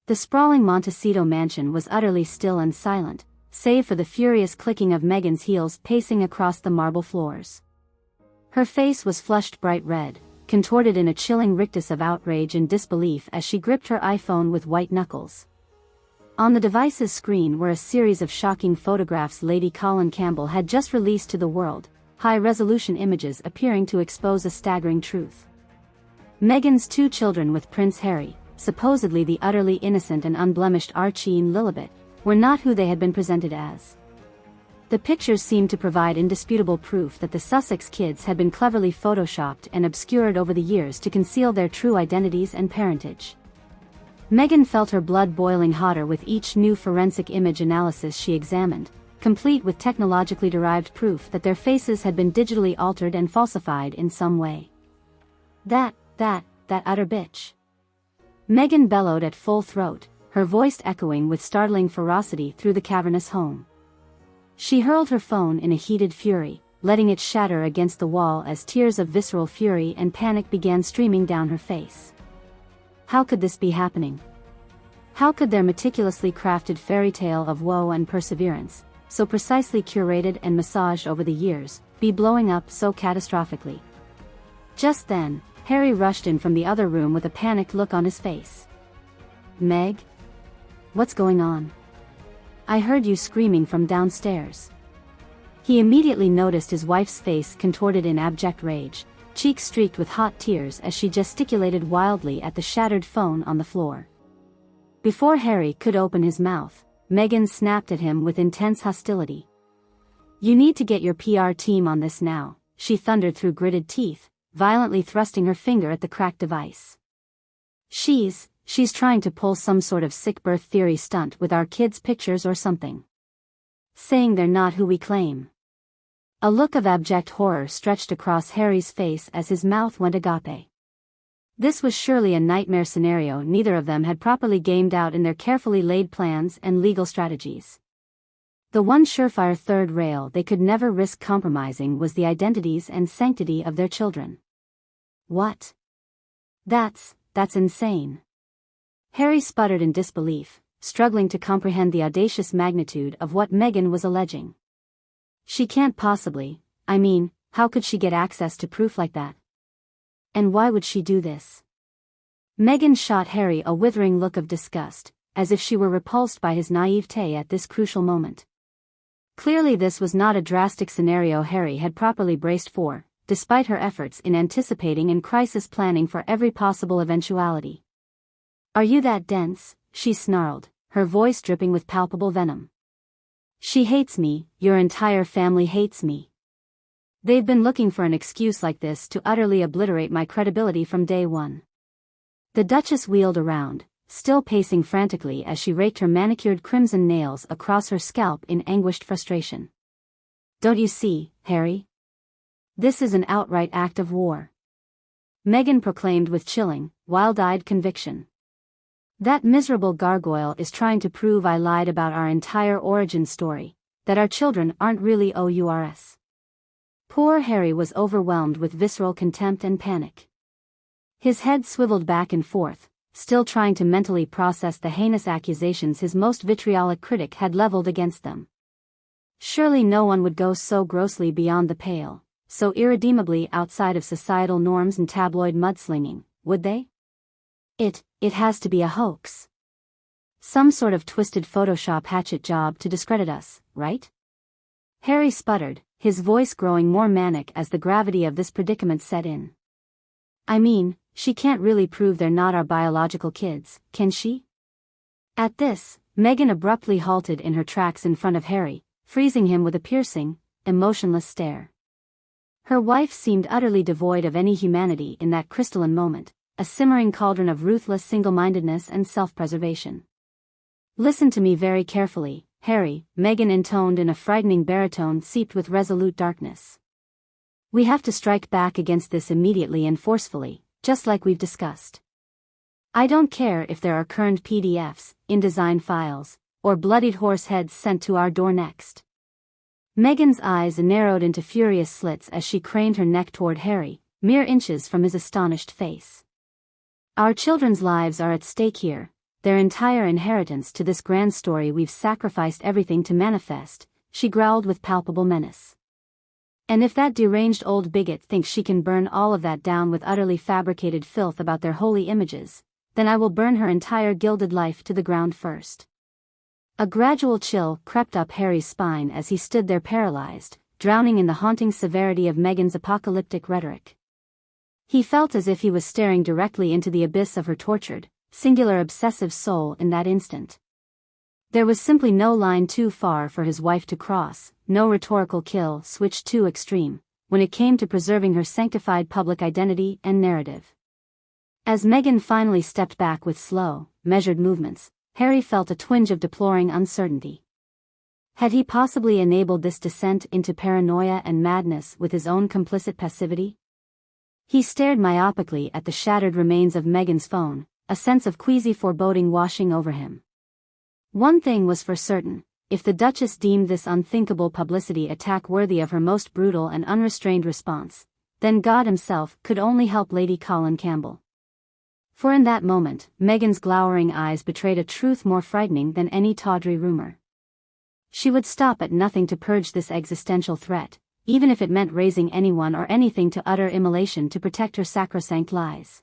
The sprawling Montecito mansion was utterly still and silent, save for the furious clicking of Meghan's heels pacing across the marble floors. Her face was flushed bright red, contorted in a chilling rictus of outrage and disbelief as she gripped her iPhone with white knuckles. On the device's screen were a series of shocking photographs Lady Colin Campbell had just released to the world, high-resolution images appearing to expose a staggering truth. Meghan's 2 children with Prince Harry, supposedly the utterly innocent and unblemished Archie and Lilibet, were not who they had been presented as. The pictures seemed to provide indisputable proof that the Sussex kids had been cleverly photoshopped and obscured over the years to conceal their true identities and parentage. Meghan felt her blood boiling hotter with each new forensic image analysis she examined, complete with technologically derived proof that their faces had been digitally altered and falsified in some way. That utter bitch. Meghan bellowed at full throat, her voice echoing with startling ferocity through the cavernous home. She hurled her phone in a heated fury, letting it shatter against the wall as tears of visceral fury and panic began streaming down her face. How could this be happening? How could their meticulously crafted fairy tale of woe and perseverance, so precisely curated and massaged over the years, be blowing up so catastrophically? Just then, Harry rushed in from the other room with a panicked look on his face. "Meg? What's going on? I heard you screaming from downstairs." He immediately noticed his wife's face contorted in abject rage, cheeks streaked with hot tears as she gesticulated wildly at the shattered phone on the floor. Before Harry could open his mouth, Meghan snapped at him with intense hostility. "You need to get your PR team on this now," she thundered through gritted teeth, violently thrusting her finger at the cracked device. She's trying to pull some sort of sick birth theory stunt with our kids' pictures or something. Saying they're not who we claim." A look of abject horror stretched across Harry's face as his mouth went agape. This was surely a nightmare scenario neither of them had properly gamed out in their carefully laid plans and legal strategies. The one surefire third rail they could never risk compromising was the identities and sanctity of their children. What? That's insane. Harry sputtered in disbelief, struggling to comprehend the audacious magnitude of what Meghan was alleging. She can't possibly, how could she get access to proof like that? And why would she do this? Meghan shot Harry a withering look of disgust, as if she were repulsed by his naivete at this crucial moment. Clearly this was not a drastic scenario Harry had properly braced for, despite her efforts in anticipating and crisis planning for every possible eventuality. "Are you that dense?" she snarled, her voice dripping with palpable venom. "She hates me, your entire family hates me. They've been looking for an excuse like this to utterly obliterate my credibility from day one." The Duchess wheeled around, still pacing frantically as she raked her manicured crimson nails across her scalp in anguished frustration. "Don't you see, Harry? This is an outright act of war," Meghan proclaimed with chilling, wild-eyed conviction. "That miserable gargoyle is trying to prove I lied about our entire origin story, that our children aren't really ours." Poor Harry was overwhelmed with visceral contempt and panic. His head swiveled back and forth, still trying to mentally process the heinous accusations his most vitriolic critic had leveled against them. Surely no one would go so grossly beyond the pale, so irredeemably outside of societal norms and tabloid mudslinging, would they? It has to be a hoax. Some sort of twisted Photoshop hatchet job to discredit us, right? Harry sputtered, his voice growing more manic as the gravity of this predicament set in. She can't really prove they're not our biological kids, can she? At this, Meghan abruptly halted in her tracks in front of Harry, freezing him with a piercing, emotionless stare. Her wife seemed utterly devoid of any humanity in that crystalline moment, a simmering cauldron of ruthless single-mindedness and self-preservation. "Listen to me very carefully, Harry," Meghan intoned in a frightening baritone seeped with resolute darkness. "We have to strike back against this immediately and forcefully, just like we've discussed. I don't care if there are kerned PDFs, InDesign files, or bloodied horse heads sent to our door next." Meghan's eyes narrowed into furious slits as she craned her neck toward Harry, mere inches from his astonished face. "Our children's lives are at stake here, their entire inheritance to this grand story we've sacrificed everything to manifest, she growled with palpable menace. And if that deranged old bigot thinks she can burn all of that down with utterly fabricated filth about their holy images, then I will burn her entire gilded life to the ground first. A gradual chill crept up Harry's spine as he stood there paralyzed, drowning in the haunting severity of Meghan's apocalyptic rhetoric. He felt as if he was staring directly into the abyss of her tortured, singular obsessive soul in that instant. There was simply no line too far for his wife to cross, no rhetorical kill switch too extreme, when it came to preserving her sanctified public identity and narrative. As Meghan finally stepped back with slow, measured movements, Harry felt a twinge of deploring uncertainty. Had he possibly enabled this descent into paranoia and madness with his own complicit passivity? He stared myopically at the shattered remains of Meghan's phone, a sense of queasy foreboding washing over him. One thing was for certain: if the Duchess deemed this unthinkable publicity attack worthy of her most brutal and unrestrained response, then God himself could only help Lady Colin Campbell. For in that moment, Meghan's glowering eyes betrayed a truth more frightening than any tawdry rumor. She would stop at nothing to purge this existential threat, even if it meant raising anyone or anything to utter immolation to protect her sacrosanct lies.